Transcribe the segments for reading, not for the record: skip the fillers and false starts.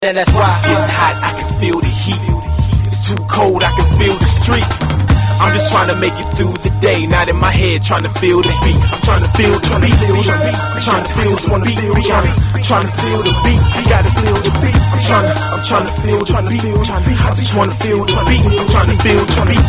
And that's why it's getting hot, I can feel the heat. It's too cold, I can feel the street. I'm just trying to make it through the day, not in my head trying to feel the beat. I'm trying to feel the beat. I'm trying to feel, just wanna feel. I'm trying to feel the beat. You gotta feel the beat. I'm trying to feel the beat. I just wanna feel the beat. I'm trying to feel the beat.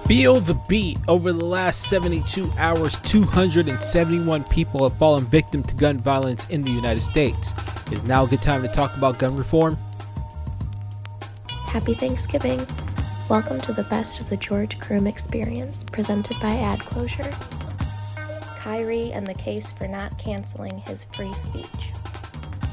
Feel the beat. Over the last 72 hours, 271 people have fallen victim to gun violence in the United States. Is now a good time to talk about gun reform? Happy Thanksgiving. Welcome to the best of the George Croom experience, presented by Ad Closure. Kyrie and the case for not canceling his free speech.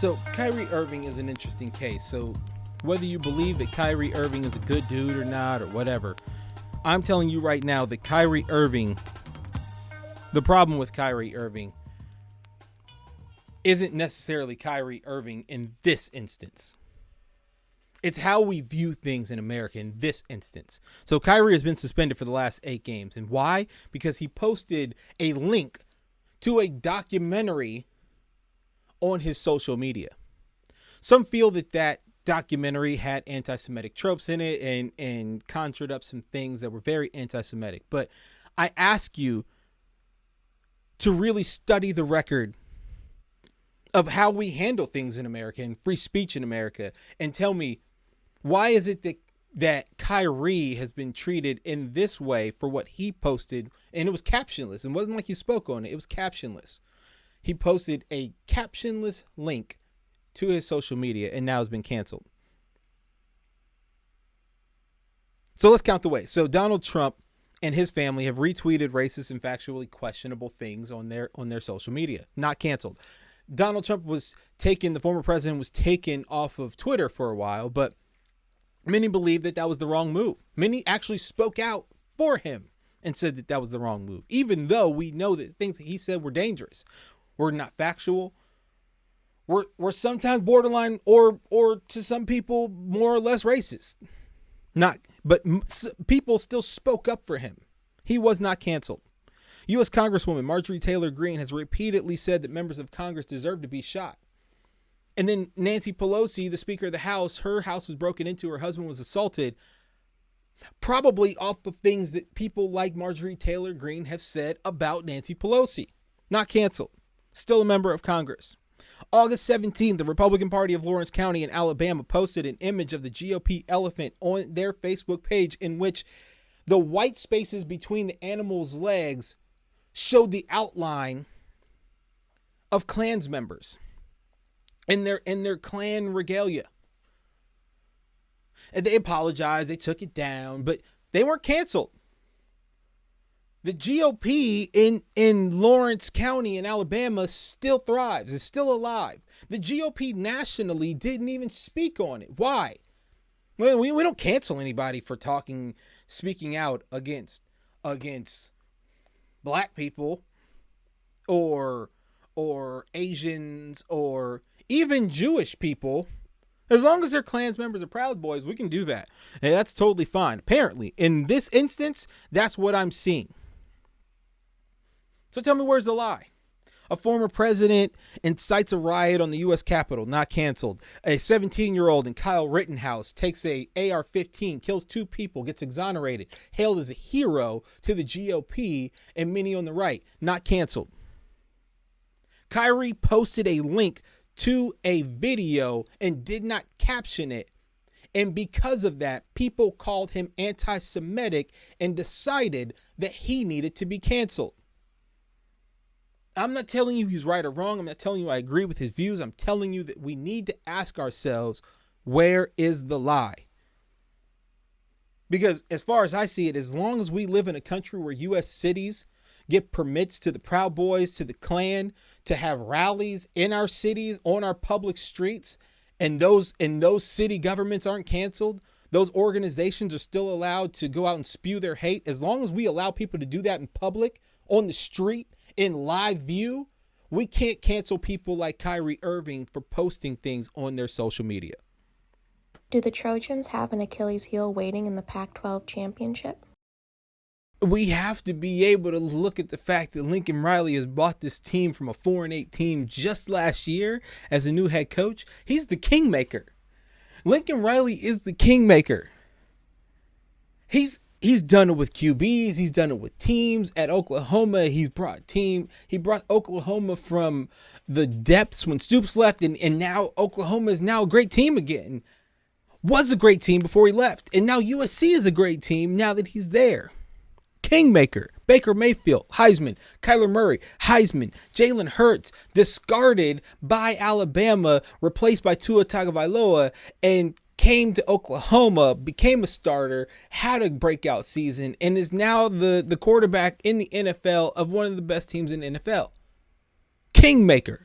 So, Kyrie Irving is an interesting case. So, whether you believe that Kyrie Irving is a good dude or not, or whatever, I'm telling you right now that Kyrie Irving, the problem with Kyrie Irving isn't necessarily Kyrie Irving in this instance. It's how we view things in America in this instance. So Kyrie has been suspended for the last 8 games. And why? Because he posted a link to a documentary on his social media. Some feel that documentary had anti-Semitic tropes in it and conjured up some things that were very anti-Semitic. But I ask you to really study the record of how we handle things in America and free speech in America, and tell me, why is it that Kyrie has been treated in this way for what he posted? And it was captionless. It wasn't like he spoke on it. It was captionless. He posted a captionless link to his social media and now has been canceled. So let's count the ways. So Donald Trump and his family have retweeted racist and factually questionable things on their social media. Not canceled. Donald Trump the former president was taken off of Twitter for a while, but many believe that was the wrong move. Many actually spoke out for him and said that was the wrong move, even though we know that things that he said were dangerous, were not factual, were sometimes borderline or to some people more or less racist. But people still spoke up for him. He was not canceled. U.S. Congresswoman Marjorie Taylor Greene has repeatedly said that members of Congress deserve to be shot. And then Nancy Pelosi, the Speaker of the House, her house was broken into, her husband was assaulted, probably off of things that people like Marjorie Taylor Greene have said about Nancy Pelosi. Not canceled. Still a member of Congress. August 17th, the Republican Party of Lawrence County in Alabama posted an image of the GOP elephant on their Facebook page in which the white spaces between the animal's legs showed the outline of Klans members in their Klan regalia. And they apologized, they took it down, but they weren't canceled. The GOP in Lawrence County in Alabama still thrives. It's still alive. The GOP nationally didn't even speak on it. Why? Well, we don't cancel anybody for speaking out against black people or Asians or even Jewish people. As long as they're Klans members or Proud Boys, we can do that. And that's totally fine. Apparently, in this instance, that's what I'm seeing. So tell me, where's the lie? A former president incites a riot on the U.S. Capitol, not canceled. A 17-year-old in Kyle Rittenhouse takes a AR-15, kills 2 people, gets exonerated, hailed as a hero to the GOP and many on the right, not canceled. Kyrie posted a link to a video and did not caption it. And because of that, people called him anti-Semitic and decided that he needed to be canceled. I'm not telling you he's right or wrong. I'm not telling you I agree with his views. I'm telling you that we need to ask ourselves, where is the lie? Because as far as I see it, as long as we live in a country where U.S. cities give permits to the Proud Boys, to the Klan, to have rallies in our cities, on our public streets, and those city governments aren't canceled, those organizations are still allowed to go out and spew their hate, as long as we allow people to do that in public, on the street, in live view, we can't cancel people like Kyrie Irving for posting things on their social media. Do the Trojans have an Achilles heel waiting in the Pac-12 championship? we have to be able to look at the fact that Lincoln Riley has bought this team from a 4-8 team just last year as a new head coach. He's the kingmaker. Lincoln Riley is the kingmaker. He's done it with QBs. He's done it with teams. At Oklahoma, he brought Oklahoma from the depths when Stoops left, and now Oklahoma is now a great team again. Was a great team before he left, and now USC is a great team now that he's there. Kingmaker, Baker Mayfield, Heisman, Kyler Murray, Heisman, Jalen Hurts, discarded by Alabama, replaced by Tua Tagovailoa, and came to Oklahoma, became a starter, had a breakout season, and is now the quarterback in the NFL of one of the best teams in the NFL. Kingmaker.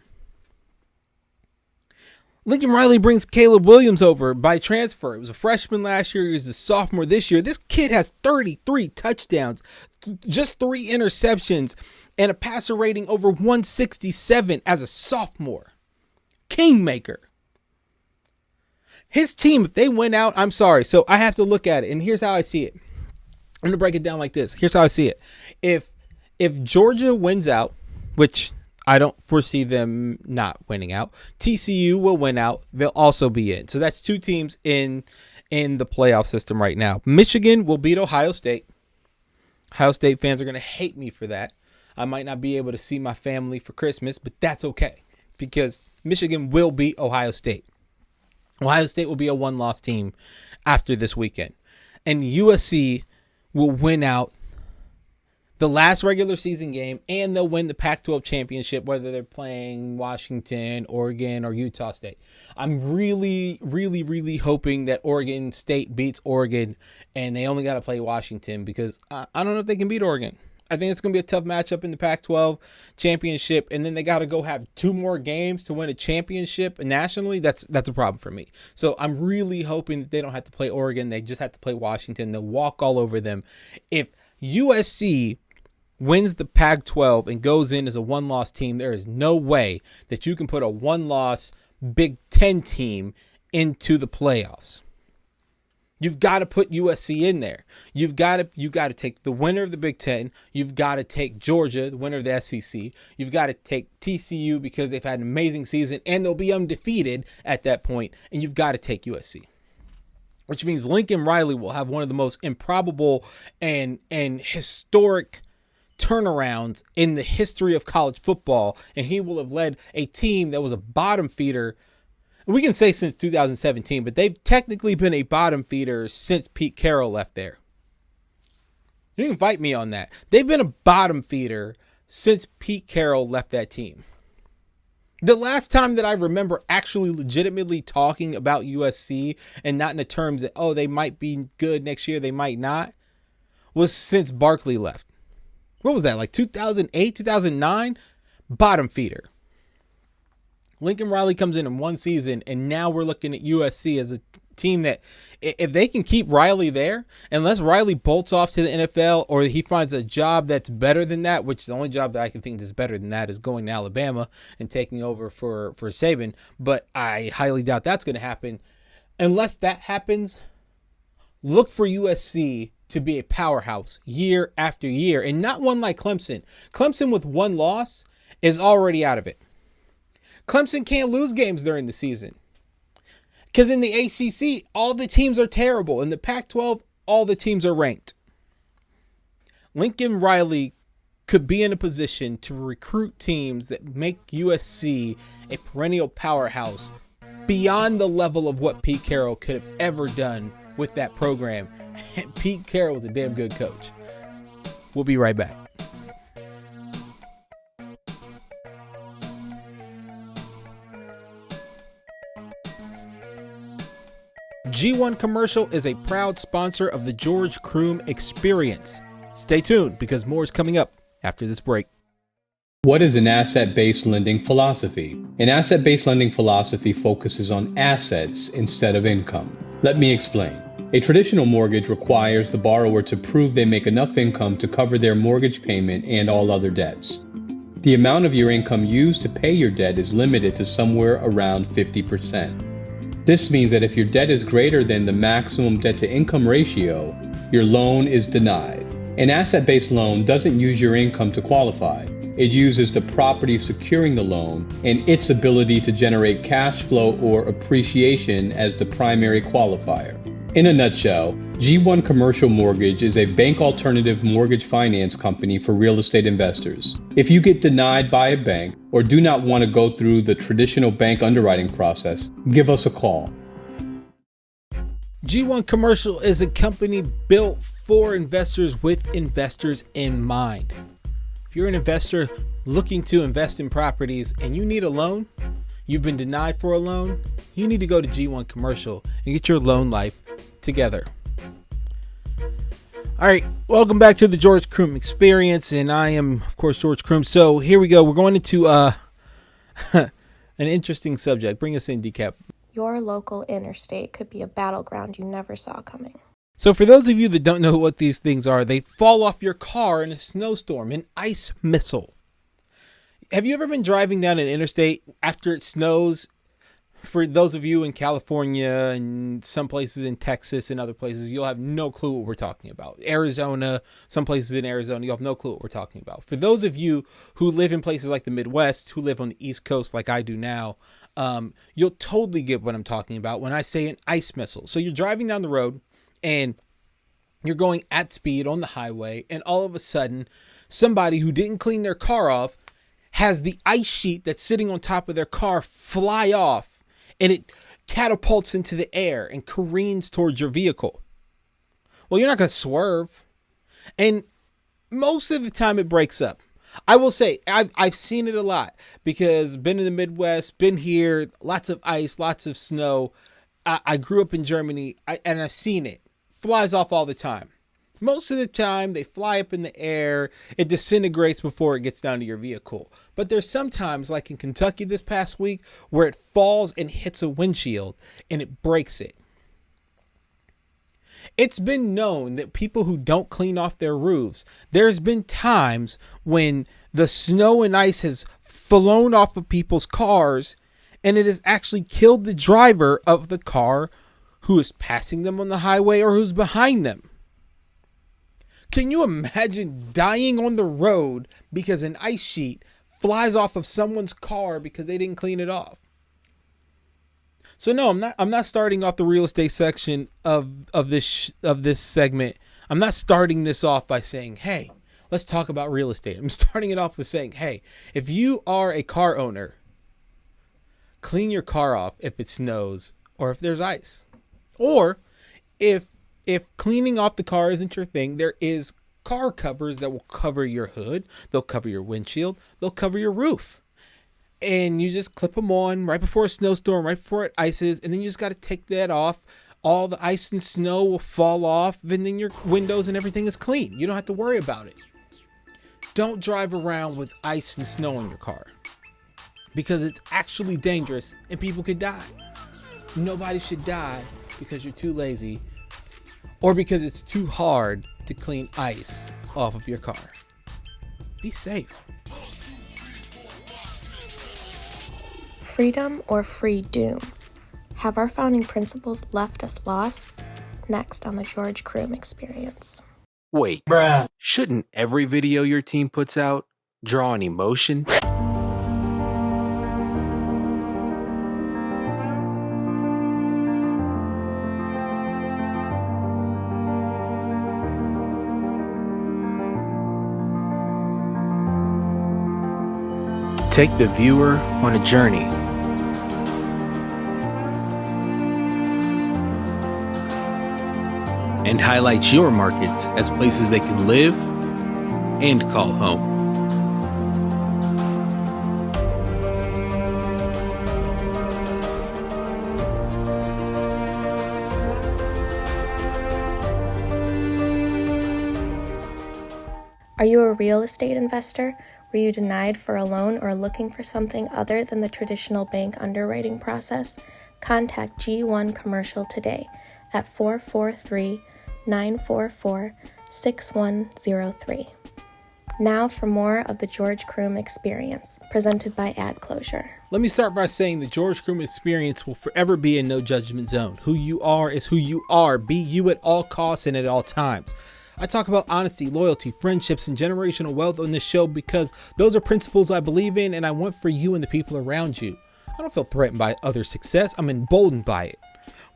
Lincoln Riley brings Caleb Williams over by transfer. He was a freshman last year. He was a sophomore this year. This kid has 33 touchdowns, just 3 interceptions, and a passer rating over 167 as a sophomore. Kingmaker. His team, if they went out, I'm sorry. So I have to look at it, and here's how I see it. I'm going to break it down like this. Here's how I see it. If Georgia wins out, which I don't foresee them not winning out, TCU will win out. They'll also be in. So that's 2 teams in the playoff system right now. Michigan will beat Ohio State. Ohio State fans are going to hate me for that. I might not be able to see my family for Christmas, but that's okay because Michigan will beat Ohio State. Ohio State will be a 1-loss team after this weekend. And USC will win out the last regular season game, and they'll win the Pac-12 championship, whether they're playing Washington, Oregon, or Utah State. I'm really, really, really hoping that Oregon State beats Oregon, and they only got to play Washington because I don't know if they can beat Oregon. I think it's going to be a tough matchup in the Pac-12 championship, and then they got to go have 2 more games to win a championship nationally. That's a problem for me. So I'm really hoping that they don't have to play Oregon. They just have to play Washington. They'll walk all over them. If USC wins the Pac-12 and goes in as a 1-loss team, there is no way that you can put a 1-loss Big Ten team into the playoffs. You've got to put USC in there. You've got to take the winner of the Big Ten. You've got to take Georgia, the winner of the SEC. You've got to take TCU because they've had an amazing season and they'll be undefeated at that point. And you've got to take USC, which means Lincoln Riley will have one of the most improbable and historic turnarounds in the history of college football, and he will have led a team that was a bottom feeder. We can say since 2017, but they've technically been a bottom feeder since Pete Carroll left there. You can fight me on that. They've been a bottom feeder since Pete Carroll left that team. The last time that I remember actually legitimately talking about USC and not in the terms that, oh, they might be good next year, they might not, was since Barkley left. What was that, like 2008, 2009? Bottom feeder. Lincoln Riley comes in one season, and now we're looking at USC as a team that, if they can keep Riley there, unless Riley bolts off to the NFL or he finds a job that's better than that, which the only job that I can think is better than that is going to Alabama and taking over for Saban, but I highly doubt that's going to happen. Unless that happens, look for USC to be a powerhouse year after year, and not one like Clemson. Clemson with 1 loss is already out of it. Clemson can't lose games during the season because in the ACC, all the teams are terrible. In the Pac-12, all the teams are ranked. Lincoln Riley could be in a position to recruit teams that make USC a perennial powerhouse beyond the level of what Pete Carroll could have ever done with that program. And Pete Carroll was a damn good coach. We'll be right back. G1 Commercial is a proud sponsor of the George Croom Experience. Stay tuned because more is coming up after this break. What is an asset-based lending philosophy? An asset-based lending philosophy focuses on assets instead of income. Let me explain. A traditional mortgage requires the borrower to prove they make enough income to cover their mortgage payment and all other debts. The amount of your income used to pay your debt is limited to somewhere around 50%. This means that if your debt is greater than the maximum debt-to-income ratio, your loan is denied. An asset-based loan doesn't use your income to qualify. It uses the property securing the loan and its ability to generate cash flow or appreciation as the primary qualifier. In a nutshell, G1 Commercial Mortgage is a bank alternative mortgage finance company for real estate investors. If you get denied by a bank or do not want to go through the traditional bank underwriting process, give us a call. G1 Commercial is a company built for investors with investors in mind. If you're an investor looking to invest in properties and you need a loan, you've been denied for a loan, you need to go to G1 Commercial and get your loan life together. All right, welcome back to the George Croom Experience, and I am, of course, George Croom. So here we go. We're going into an interesting subject. Bring us in, Decap. Your local interstate could be a battleground you never saw coming. So for those of you that don't know what these things are, they fall off your car in a snowstorm, an ice missile. Have you ever been driving down an interstate after it snows? For those of you in California and some places in Texas and other places, you'll have no clue what we're talking about. Arizona, some places in Arizona, you'll have no clue what we're talking about. For those of you who live in places like the Midwest, who live on the East Coast like I do now, you'll totally get what I'm talking about when I say an ice missile. So you're driving down the road and you're going at speed on the highway, and all of a sudden, somebody who didn't clean their car off has the ice sheet that's sitting on top of their car fly off, and it catapults into the air and careens towards your vehicle. Well, you're not going to swerve. And most of the time it breaks up. I will say I've seen it a lot because been in the Midwest, been here, lots of ice, lots of snow. I grew up in Germany and I've seen it. Flies off all the time. Most of the time, they fly up in the air. It disintegrates before it gets down to your vehicle. But there's sometimes, like in Kentucky this past week, where it falls and hits a windshield and it breaks it. It's been known that people who don't clean off their roofs, there's been times when the snow and ice has flown off of people's cars and it has actually killed the driver of the car who is passing them on the highway or who's behind them. Can you imagine dying on the road because an ice sheet flies off of someone's car because they didn't clean it off? So no, I'm not starting off the real estate section of this segment. I'm not starting this off by saying, "Hey, let's talk about real estate." I'm starting it off with saying, "Hey, if you are a car owner, clean your car off if it snows or if there's ice. Or if cleaning off the car isn't your thing, there is car covers that will cover your hood. They'll cover your windshield. They'll cover your roof. And you just clip them on right before a snowstorm, right before it ices. And then you just got to take that off. All the ice and snow will fall off. And then your windows and everything is clean. You don't have to worry about it. Don't drive around with ice and snow in your car. Because it's actually dangerous and people could die. Nobody should die because you're too lazy or because it's too hard to clean ice off of your car. Be safe. Freedom or free doom? Have our founding principles left us lost? Next on the George Croom Experience. Wait, shouldn't every video your team puts out draw an emotion? Take the viewer on a journey. And highlight your markets as places they can live and call home. Are you a real estate investor? Were you denied for a loan or looking for something other than the traditional bank underwriting process? Contact G1 Commercial today at 443-944-6103. Now for more of the George Croom Experience, presented by Ad Closure. Let me start by saying the George Croom Experience will forever be in no judgment zone. Who you are is who you are. Be you at all costs and at all times. I talk about honesty, loyalty, friendships, and generational wealth on this show because those are principles I believe in and I want for you and the people around you. I don't feel threatened by others' success. I'm emboldened by it.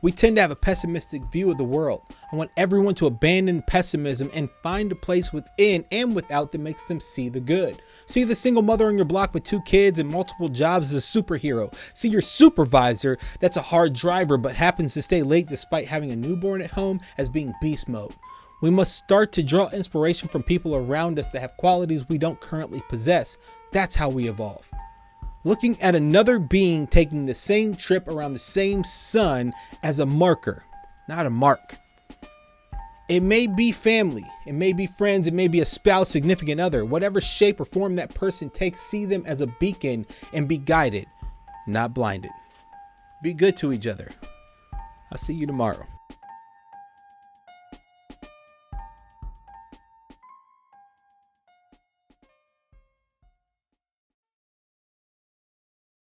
We tend to have a pessimistic view of the world. I want everyone to abandon pessimism and find a place within and without that makes them see the good. See the single mother on your block with 2 kids and multiple jobs as a superhero. See your supervisor that's a hard driver but happens to stay late despite having a newborn at home as being beast mode. We must start to draw inspiration from people around us that have qualities we don't currently possess. That's how we evolve. Looking at another being taking the same trip around the same sun as a marker, not a mark. It may be family, it may be friends, it may be a spouse, significant other. Whatever shape or form that person takes, see them as a beacon and be guided, not blinded. Be good to each other. I'll see you tomorrow.